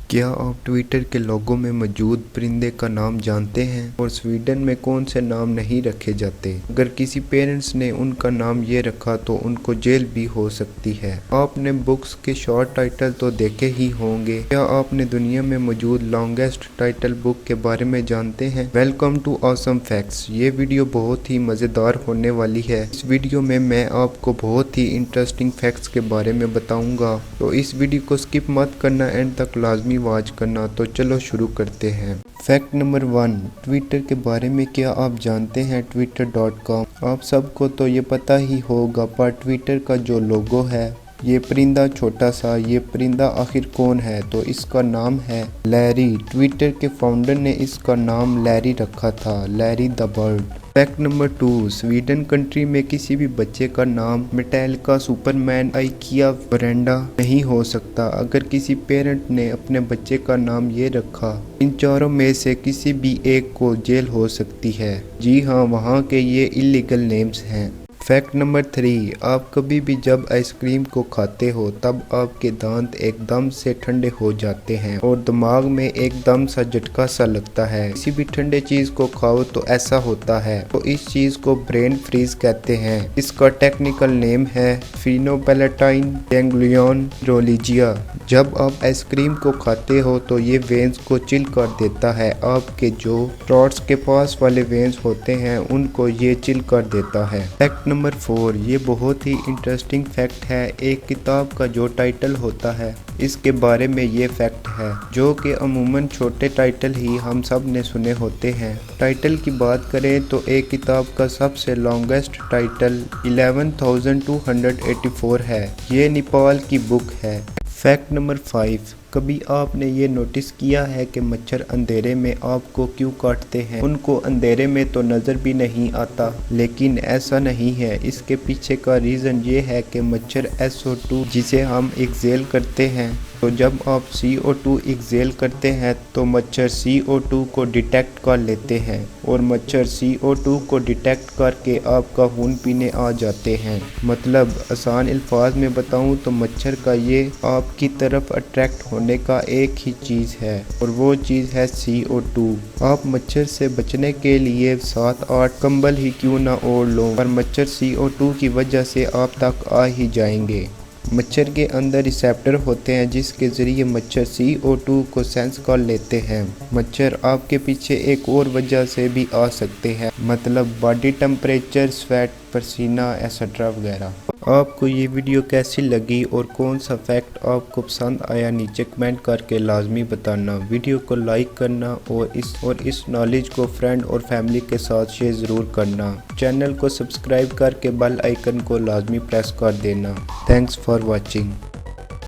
क्या आप ट्विटर के लोगो में मौजूद परिंदे का नाम जानते हैं? और स्वीडन में कौन से नाम नहीं रखे जाते? अगर किसी पेरेंट्स ने उनका नाम ये रखा तो उनको जेल भी हो सकती है। आपने बुक्स के शॉर्ट टाइटल तो देखे ही होंगे। क्या आपने दुनिया में मौजूद लॉन्गेस्ट टाइटल बुक के बारे में जानते हैं? Welcome to awesome facts. ये वीडियो बहुत ही मज़ेदार होने वाली है। इस वीडियो में मैं आपको बहुत ही इंटरेस्टिंग फैक्ट्स के बारे में बताऊंगा, तो इस वीडियो को स्किप मत करना, एंड तक लाजमी वॉच करना। तो चलो शुरू करते हैं। फैक्ट नंबर 1, ट्विटर के बारे में क्या आप जानते हैं? twitter.com। आप सबको तो ये पता ही होगा, पर ट्विटर का जो लोगो है, ये परिंदा छोटा सा, ये परिंदा आखिर कौन है? तो इसका नाम है लैरी। ट्विटर के फाउंडर ने इसका नाम लैरी रखा था, Larry the bird. Fact number 2, Sweden country में किसी भी बच्चे का नाम मेटालिका, सुपरमैन, आइकिया, ब्रेंडा नहीं हो सकता। अगर किसी पेरेंट ने अपने बच्चे का नाम ये रखा, इन चारों में से किसी भी एक को जेल हो सकती है। जी हाँ, वहाँ के ये इलीगल नेम्स हैं। फैक्ट नंबर 3, आप कभी भी जब आइसक्रीम को खाते हो तब आपके दांत एकदम से ठंडे हो जाते हैं और दिमाग में एकदम सा झटका सा लगता है। किसी भी ठंडे चीज को खाओ तो ऐसा होता है, तो इस चीज को ब्रेन फ्रीज कहते हैं। इसका टेक्निकल नेम है फिनोपेलेटाइन गैंग्लियन न्यूरोलजिया। जब आप आइसक्रीम को खाते हो तो ये वेन्स को चिल कर देता है। आपके जो थ्रोट्स के पास वाले वेन्स होते हैं उनको ये चिल कर देता है। फैक्ट नंबर 4, ये बहुत ही इंटरेस्टिंग फैक्ट है। एक किताब का जो टाइटल होता है, इसके बारे में ये फैक्ट है, जो कि अमूमन छोटे टाइटल ही हम सब ने सुने होते हैं। टाइटल की बात करें तो एक किताब का सबसे लॉन्गेस्ट टाइटल 11,284 है। ये नेपाल की बुक है। फैक्ट नंबर 5, कभी आपने ये नोटिस किया है कि मच्छर अंधेरे में आपको क्यों काटते हैं? उनको अंधेरे में तो नज़र भी नहीं आता, लेकिन ऐसा नहीं है। इसके पीछे का रीज़न ये है कि मच्छर SO2 जिसे हम एक्सेल करते हैं, तो जब आप CO2 एक्सेल करते हैं तो मच्छर CO2 को डिटेक्ट कर लेते हैं और मच्छर CO2 को डिटेक्ट करके आपका खून पीने आ जाते हैं। मतलब आसान अल्फाज में बताऊं तो मच्छर का ये आपकी तरफ अट्रैक्ट होने का एक ही चीज़ है, और वो चीज़ है CO2। आप मच्छर से बचने के लिए 7-8 कंबल ही क्यों ना ओढ़ लो, पर मच्छर CO2 की वजह से आप तक आ ही जाएंगे। मच्छर के अंदर रिसेप्टर होते हैं जिसके ज़रिए मच्छर CO2 को सेंस कर लेते हैं। मच्छर आपके पीछे एक और वजह से भी आ सकते हैं, मतलब बॉडी टेम्परेचर, स्वेट, पसीना एक्सेट्रा वगैरह। आपको ये वीडियो कैसी लगी और कौन सा फैक्ट आपको पसंद आया, नीचे कमेंट करके लाजमी बताना। वीडियो को लाइक करना और इस नॉलेज को फ्रेंड और फैमिली के साथ शेयर ज़रूर करना। चैनल को सब्सक्राइब करके बेल आइकन को लाजमी प्रेस कर देना। Thanks for watching.